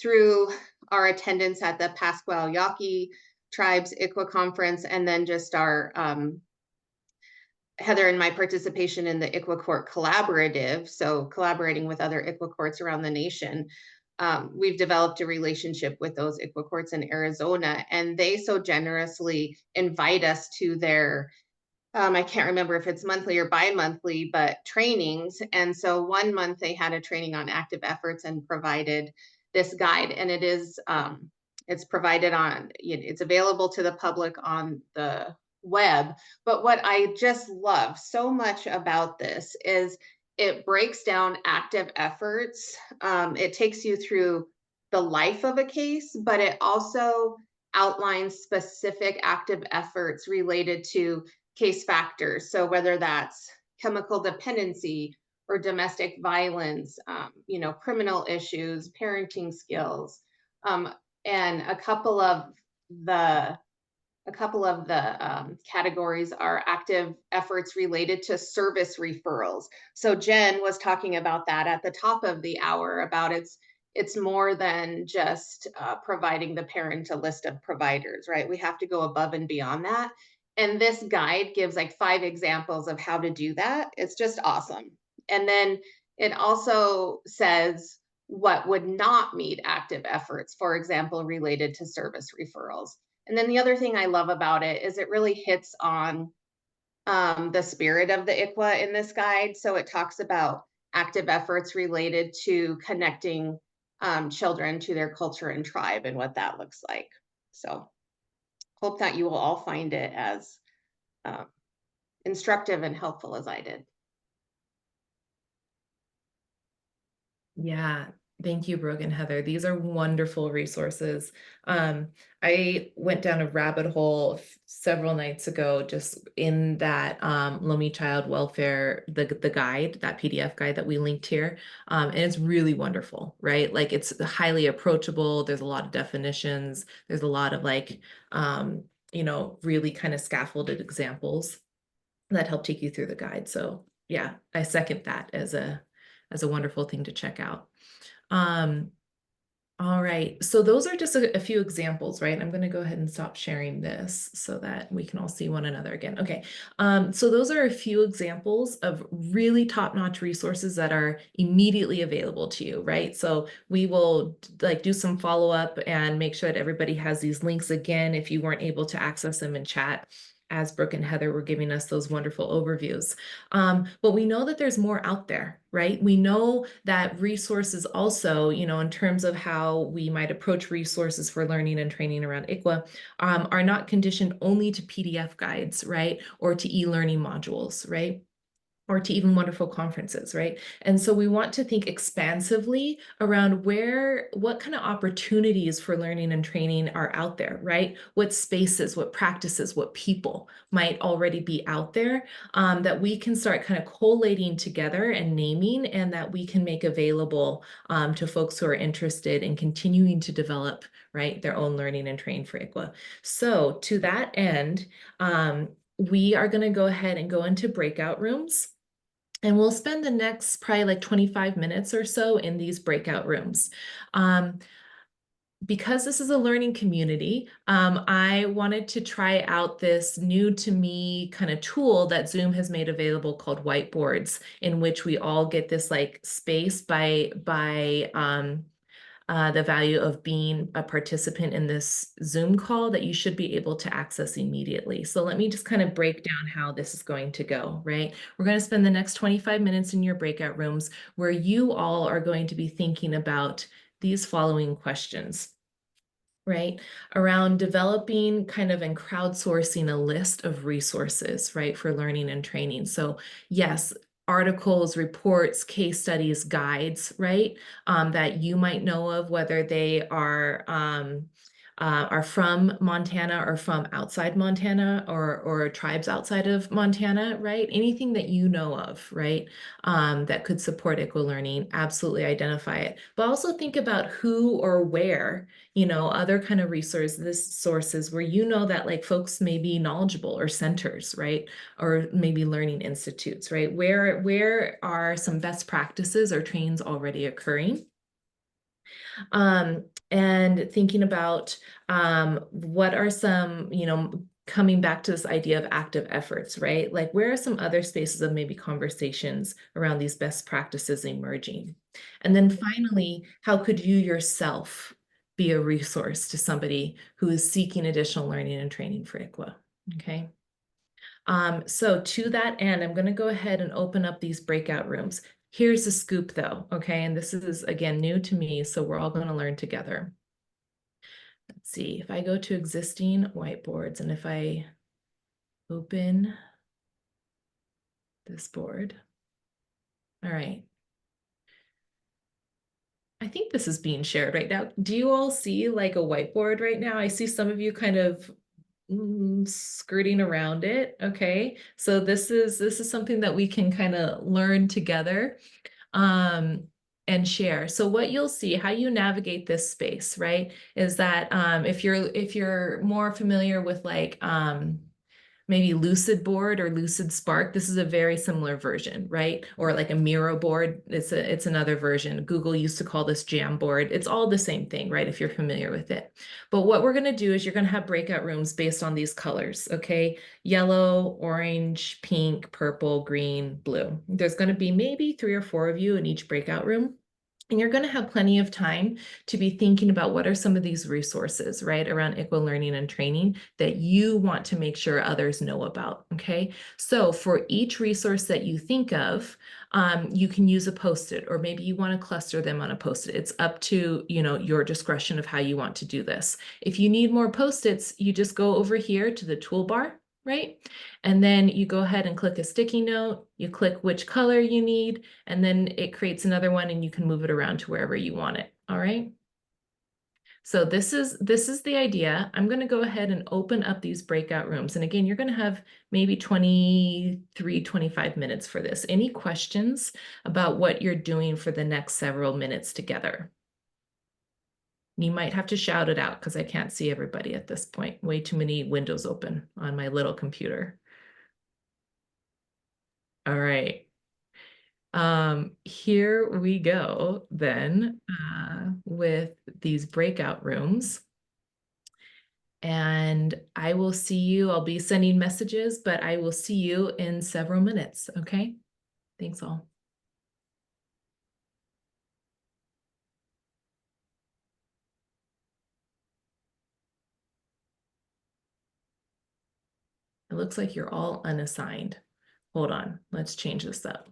through our attendance at the Pasquale Yaqui Tribes ICWA Conference, and then just our Heather and my participation in the ICWA Court Collaborative, so collaborating with other ICWA courts around the nation. We've developed a relationship with those ICWA courts in Arizona, and they so generously invite us to their, I can't remember if it's monthly or bi-monthly, but trainings. And so one month they had a training on active efforts and provided this guide, and it is, it's provided on, it's available to the public on the web. But what I just love so much about this is it breaks down active efforts. It takes you through the life of a case, but it also outlines specific active efforts related to case factors. So whether that's chemical dependency or domestic violence, you know, criminal issues, parenting skills, and a couple of the categories are active efforts related to service referrals. So Jen was talking about that at the top of the hour about it's more than just providing the parent a list of providers, right? We have to go above and beyond that. And this guide gives like 5 examples of how to do that. It's just awesome. And then it also says what would not meet active efforts, for example, related to service referrals. And then the other thing I love about it is it really hits on the spirit of the ICWA in this guide. So it talks about active efforts related to connecting children to their culture and tribe and what that looks like. So hope that you will all find it as instructive and helpful as I did. Yeah, thank you, Brooke and Heather. These are wonderful resources. I went down a rabbit hole several nights ago just in that Lumni Child Welfare, the guide, that PDF guide that we linked here. And it's really wonderful, right? Like it's highly approachable. There's a lot of definitions. There's a lot of like, you know, really kind of scaffolded examples that help take you through the guide. So yeah, I second that as a wonderful thing to check out. All right, so those are just a few examples, right? I'm going to go ahead and stop sharing this so that we can all see one another again. Okay, so those are a few examples of really top-notch resources that are immediately available to you, right? So we will like do some follow-up and make sure that everybody has these links again if you weren't able to access them in chat, as Brooke and Heather were giving us those wonderful overviews. But we know that there's more out there, right? We know that resources also, you know, in terms of how we might approach resources for learning and training around ICWA, are not conditioned only to PDF guides, right? Or to e-learning modules, right? Or to even wonderful conferences, right? And so we want to think expansively around what kind of opportunities for learning and training are out there, right? What spaces, what practices, what people might already be out there, that we can start kind of collating together and naming, and that we can make available to folks who are interested in continuing to develop, right, their own learning and train for ICWA. So to that end, we are going to go ahead and go into breakout rooms. And we'll spend the next probably like 25 minutes or so in these breakout rooms. Because this is a learning community, I wanted to try out this new to me kind of tool that Zoom has made available called whiteboards, in which we all get this like space by the value of being a participant in this Zoom call that you should be able to access immediately. So let me just kind of break down how this is going to go, right? We're going to spend the next 25 minutes in your breakout rooms where you all are going to be thinking about these following questions, right? Around developing kind of and crowdsourcing a list of resources, right, for learning and training. So yes, articles, reports, case studies, guides, right, that you might know of, whether they are from Montana or from outside Montana, or tribes outside of Montana, right? Anything that you know of, right, that could support ICWA learning, absolutely identify it. But also think about who or where, you know, other kind of sources where you know that like folks may be knowledgeable, or centers, right? Or maybe learning institutes, right? Where are some best practices or trainings already occurring? And thinking about what are some, you know, coming back to this idea of active efforts, right? Like where are some other spaces of maybe conversations around these best practices emerging? And then finally, how could you yourself be a resource to somebody who is seeking additional learning and training for ICWA? Okay. So to that end, I'm going to go ahead and open up these breakout rooms. Here's the scoop though, okay? And this is, again, new to me, so we're all going to learn together. Let's see, if I go to existing whiteboards and if I open this board. All right. I think this is being shared right now. Do you all see like a whiteboard right now? I see some of you kind of skirting around it. Okay, so this is something that we can kind of learn together and share. So what you'll see, how you navigate this space, right, is that if you're more familiar with like maybe Lucid Board or Lucid Spark, this is a very similar version, right? Or like a Miro board, it's another version. Google used to call this Jamboard. It's all the same thing, right? If you're familiar with it. But what we're gonna do is you're gonna have breakout rooms based on these colors, okay? Yellow, orange, pink, purple, green, blue. There's gonna be maybe 3 or 4 of you in each breakout room. And you're going to have plenty of time to be thinking about what are some of these resources, right, around ICWA learning and training that you want to make sure others know about, okay? So for each resource that you think of, you can use a Post-it, or maybe you want to cluster them on a Post-it. It's up to, you know, your discretion of how you want to do this. If you need more Post-its, you just go over here to the toolbar, right? And then you go ahead and click a sticky note, you click which color you need, and then it creates another one and you can move it around to wherever you want it, all right? So this is the idea. I'm going to go ahead and open up these breakout rooms. And again, you're going to have maybe 23, 25 minutes for this. Any questions about what you're doing for the next several minutes together? You might have to shout it out because I can't see everybody at this point. Way too many windows open on my little computer. All right. Here we go then. with these breakout rooms. And I will see you. I'll be sending messages, but I will see you in several minutes. Okay. Thanks all. It looks like you're all unassigned. Hold on. Let's change this up.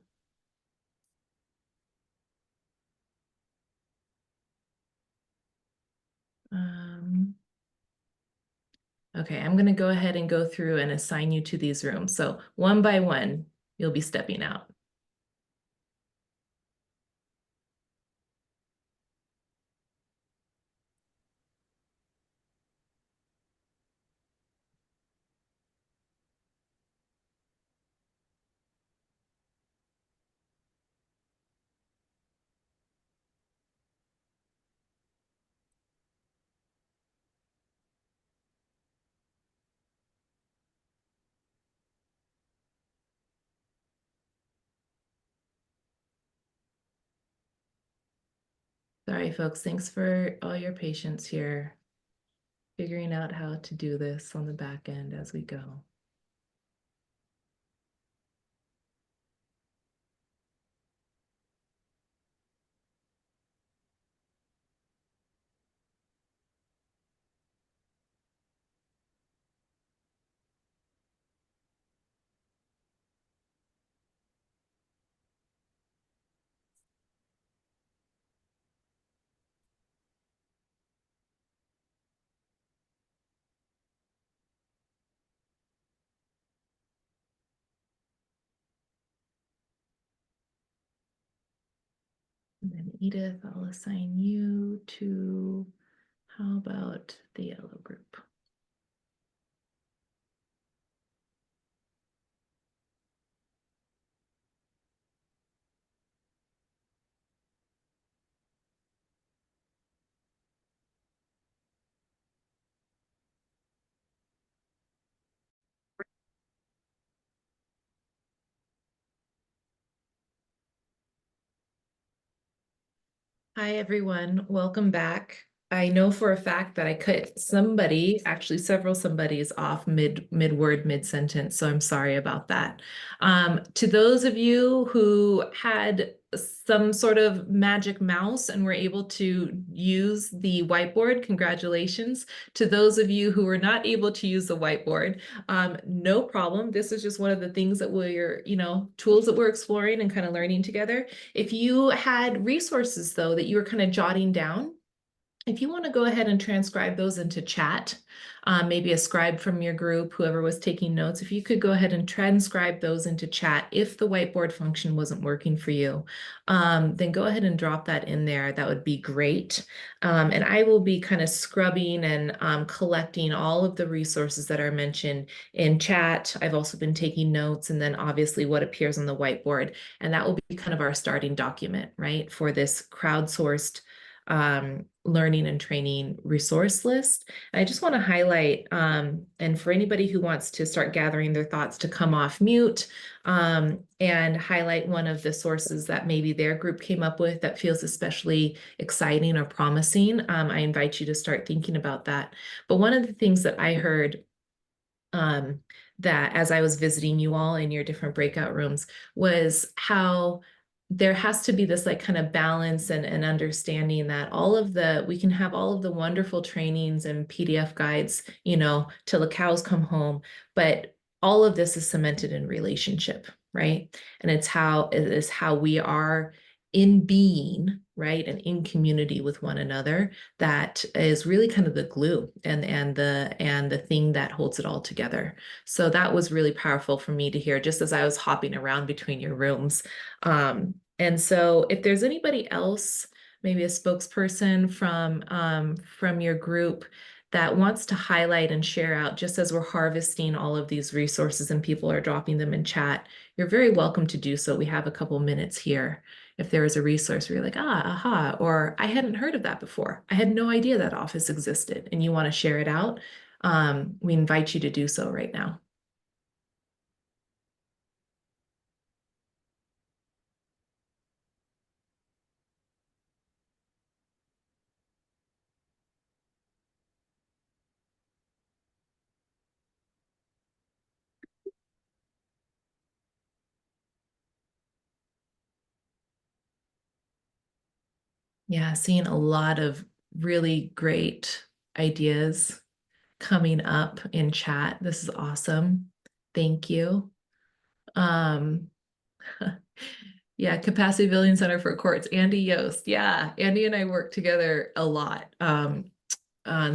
Okay, I'm going to go ahead and go through and assign you to these rooms. So one by one, you'll be stepping out. Sorry, folks. Thanks for all your patience here. Figuring out how to do this on the back end as we go. And then Edith, I'll assign you to, how about the yellow group? Hi, everyone. Welcome back. I know for a fact that I cut somebody, actually several somebodies off mid-word, mid-sentence, so I'm sorry about that. To those of you who had some sort of magic mouse and were able to use the whiteboard, congratulations. To those of you who were not able to use the whiteboard, no problem. This is just one of the things that we're, tools that we're exploring and kind of learning together. If you had resources, though, that you were kind of jotting down, if you want to go ahead and transcribe those into chat, maybe a scribe from your group, whoever was taking notes, if you could go ahead and transcribe those into chat, if the whiteboard function wasn't working for you, then go ahead and drop that in there. That would be great. And I will be kind of scrubbing and collecting all of the resources that are mentioned in chat. I've also been taking notes, and then obviously what appears on the whiteboard. And that will be kind of our starting document, right, for this crowdsourced learning and training resource list. And I just want to highlight, and for anybody who wants to start gathering their thoughts to come off mute and highlight one of the sources that maybe their group came up with that feels especially exciting or promising, I invite you to start thinking about that. But one of the things that I heard that as I was visiting you all in your different breakout rooms was how there has to be this like kind of balance and understanding that we can have all of the wonderful trainings and PDF guides, till the cows come home, but all of this is cemented in relationship, right? And it is how we are in being, right, and in community with one another, that is really kind of the glue and the thing that holds it all together. So that was really powerful for me to hear just as I was hopping around between your rooms. And so if there's anybody else, maybe a spokesperson from your group that wants to highlight and share out, just as we're harvesting all of these resources and people are dropping them in chat, you're very welcome to do so. We have a couple minutes here. If there is a resource where you're like, aha, or I hadn't heard of that before. I had no idea that office existed, and you want to share it out, we invite you to do so right now. Yeah, seeing a lot of really great ideas coming up in chat. This is awesome. Thank you. Um, yeah, Capacity Building Center for Courts, Andy Yost. Yeah, Andy and I work together a lot on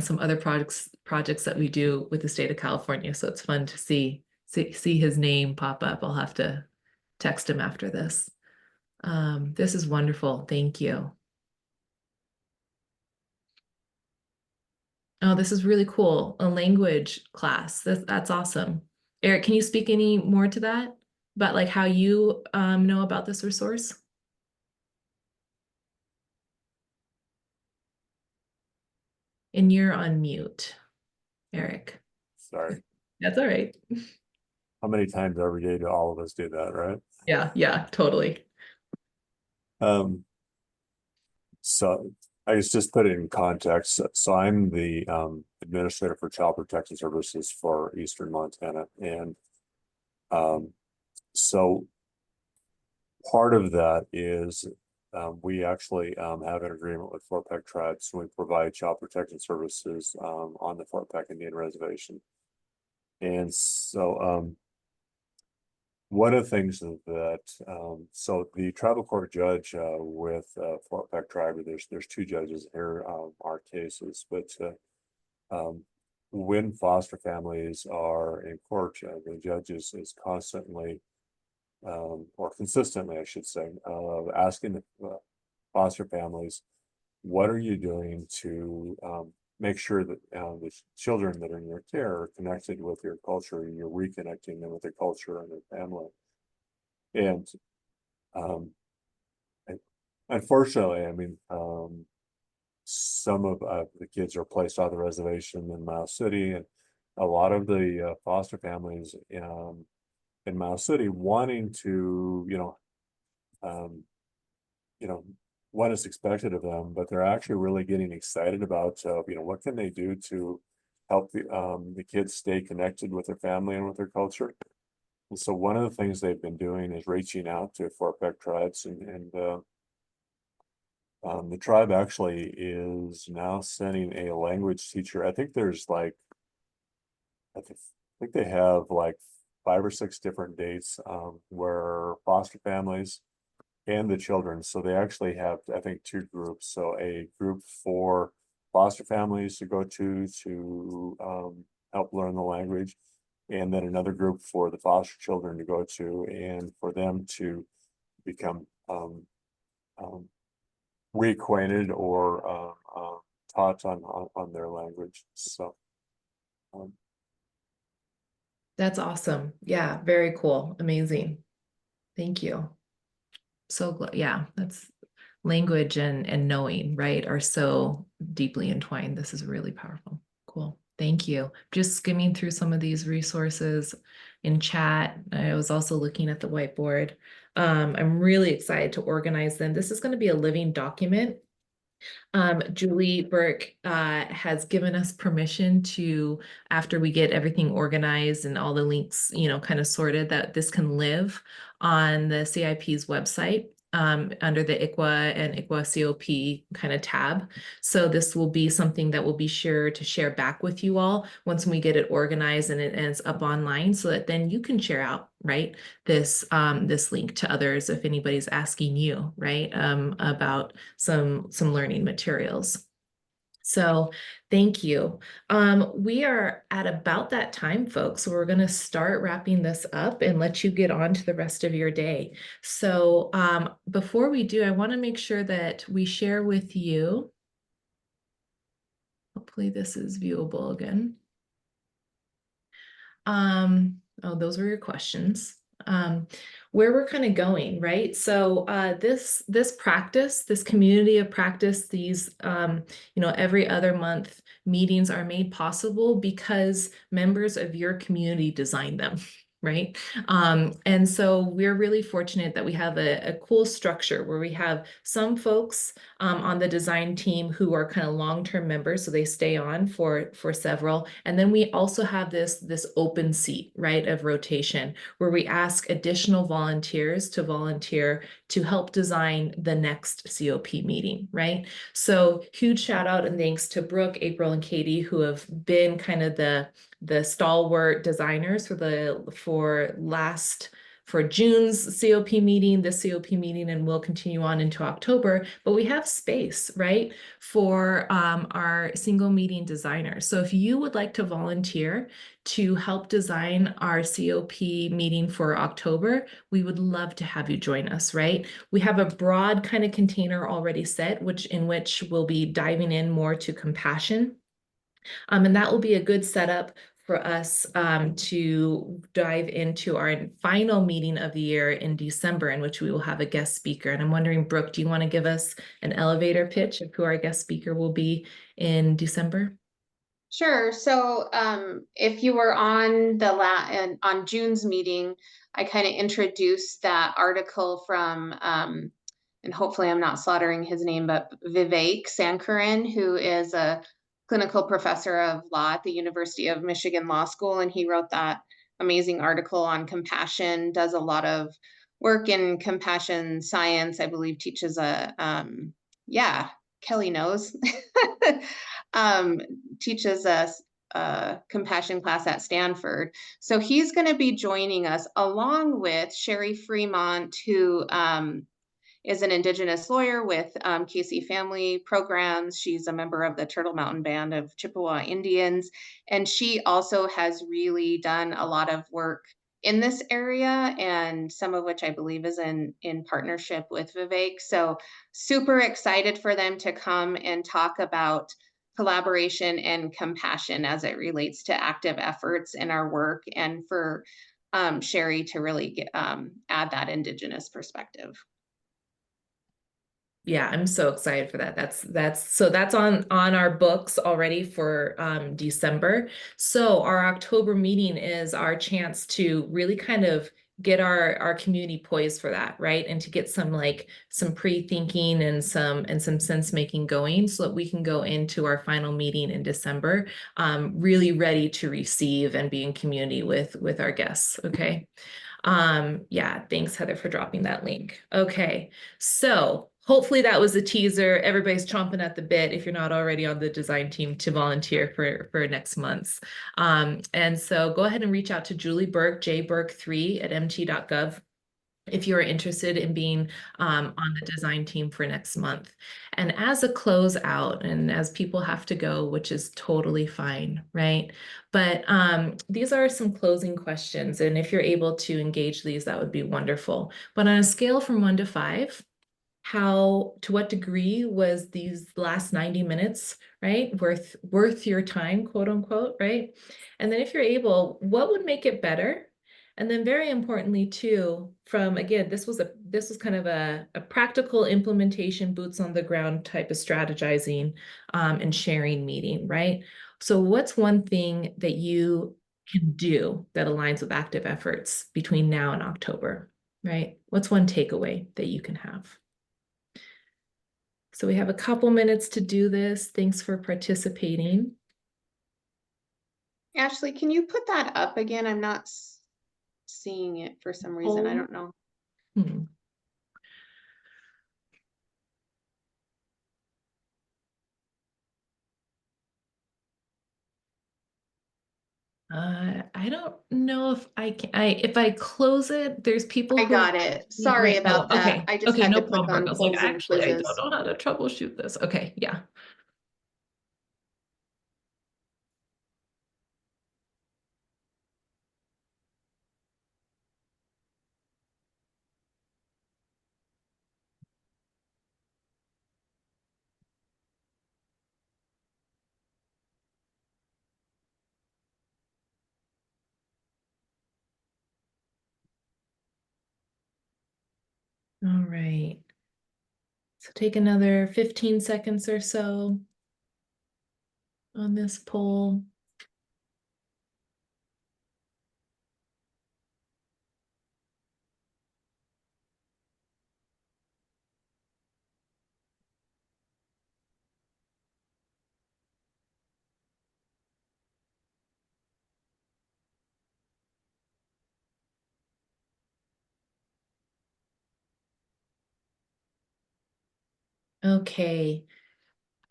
some other projects that we do with the state of California. So it's fun to see his name pop up. I'll have to text him after this. This is wonderful. Thank you. Oh, this is really cool. A language class. That's awesome. Eric, can you speak any more to that? About like how you know about this resource? And you're on mute, Eric. Sorry. That's all right. How many times every day do all of us do that, right? Yeah, totally. So I guess just put it in context. So I'm the administrator for Child Protection Services for Eastern Montana. And so part of that is we actually have an agreement with Fort Peck Tribes. We provide child protection services on the Fort Peck Indian Reservation. And so one of the things that so the tribal court judge with Fort Peck Tribe, there's two judges here our cases, but when foster families are in court, the judge is constantly or consistently, I should say, asking the foster families, what are you doing to make sure that the children that are in your care are connected with your culture, and you're reconnecting them with their culture and their family. And unfortunately, I mean, some of the kids are placed on the reservation in Miles City, and a lot of the foster families in Miles City wanting to, what is expected of them, but they're actually really getting excited about, what can they do to help the kids stay connected with their family and with their culture. And so one of the things they've been doing is reaching out to Fort Peck tribes, and the tribe actually is now sending a language teacher. I think there's like, I think they have like 5 or 6 different dates where foster families and the children. So they actually have, I think, 2 groups. So a group for foster families to go to help learn the language, and then another group for the foster children to go to, and for them to become reacquainted or taught on their language. So That's awesome. Yeah, very cool. Amazing. Thank you. So glad. Yeah, that's language and knowing, right, are so deeply entwined. This is really powerful. Cool. Thank you. Just skimming through some of these resources in chat. I was also looking at the whiteboard. I'm really excited to organize them. This is going to be a living document. Julie Burke has given us permission to, after we get everything organized and all the links, kind of sorted, that this can live on the CIP's website under the ICWA and ICWA COP kind of tab. So this will be something that we'll be sure to share back with you all once we get it organized and it's up online, so that then you can share out, right, this this link to others if anybody's asking you, right, about some learning materials. So thank you. We are at about that time, folks. So we're going to start wrapping this up and let you get on to the rest of your day. So before we do, I want to make sure that we share with you. Hopefully this is viewable again. Oh, those were your questions. Where we're kind of going, right? So this practice, this community of practice, these every other month meetings are made possible because members of your community designed them. right? And so we're really fortunate that we have a cool structure where we have some folks on the design team who are kind of long-term members, so they stay on for several. And then we also have this open seat, right, of rotation, where we ask additional volunteers to volunteer to help design the next COP meeting, right? So huge shout out and thanks to Brooke, April, and Katie, who have been kind of the stalwart designers for June's COP meeting, this COP meeting, and we'll continue on into October. But we have space, right, for our single meeting designers. So if you would like to volunteer to help design our COP meeting for October, we would love to have you join us, right? We have a broad kind of container already set, in which we'll be diving in more to compassion. And that will be a good setup for us to dive into our final meeting of the year in December, in which we will have a guest speaker. And I'm wondering, Brooke, do you want to give us an elevator pitch of who our guest speaker will be in December? Sure. So if you were on on June's meeting, I kind of introduced that article from and hopefully I'm not slaughtering his name, but Vivek Sankaran, who is a clinical professor of law at the University of Michigan Law School. And he wrote that amazing article on compassion, does a lot of work in compassion science, I believe teaches yeah, Kelly knows, teaches us a compassion class at Stanford. So he's going to be joining us along with Sherry Fremont, who is an Indigenous lawyer with Casey Family Programs. She's a member of the Turtle Mountain Band of Chippewa Indians. And she also has really done a lot of work in this area, and some of which I believe is in partnership with Vivek. So super excited for them to come and talk about collaboration and compassion as it relates to active efforts in our work, and for Sherry to really add that Indigenous perspective. Yeah, I'm so excited for that. That's on our books already for December. So our October meeting is our chance to really kind of get our community poised for that, right? And to get some pre-thinking and some sense making going, so that we can go into our final meeting in December really ready to receive and be in community with our guests. Okay. Yeah, thanks, Heather, for dropping that link. Okay, so hopefully that was a teaser. Everybody's chomping at the bit, if you're not already on the design team, to volunteer for next month's. And so go ahead and reach out to Julie Burke, jburke3@mt.gov, if you're interested in being on the design team for next month. And as a closeout, and as people have to go, which is totally fine, right? But these are some closing questions. And if you're able to engage these, that would be wonderful. But on a scale from 1 to 5, to what degree was these last 90 minutes, right, worth your time, quote unquote, right? And then if you're able, what would make it better? And then very importantly too, again, this was kind of a practical implementation, boots on the ground type of strategizing and sharing meeting, right? So what's one thing that you can do that aligns with active efforts between now and October, right? What's one takeaway that you can have? So we have a couple minutes to do this. Thanks for participating. Ashley, can you put that up again? I'm not seeing it for some reason. I don't know. I don't know if I can. If I close it, there's people I who got it. Sorry about that. Okay. I just Okay, had no to click problem. on I was like, polls and actually, I quizzes. don't know how to troubleshoot this. Okay, yeah. All right. So take another 15 seconds or so on this poll. Okay.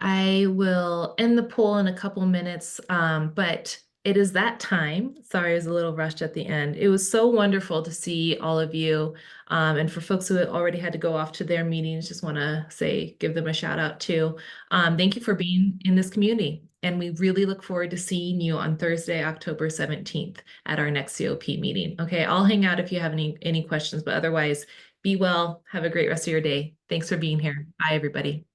I will end the poll in a couple minutes, but it is that time. Sorry, I was a little rushed at the end. It was so wonderful to see all of you. And for folks who had already had to go off to their meetings, just want to say, give them a shout out too. Thank you for being in this community. And we really look forward to seeing you on Thursday, October 17th at our next COP meeting. Okay, I'll hang out if you have any questions, but otherwise, be well. Have a great rest of your day. Thanks for being here. Bye, everybody.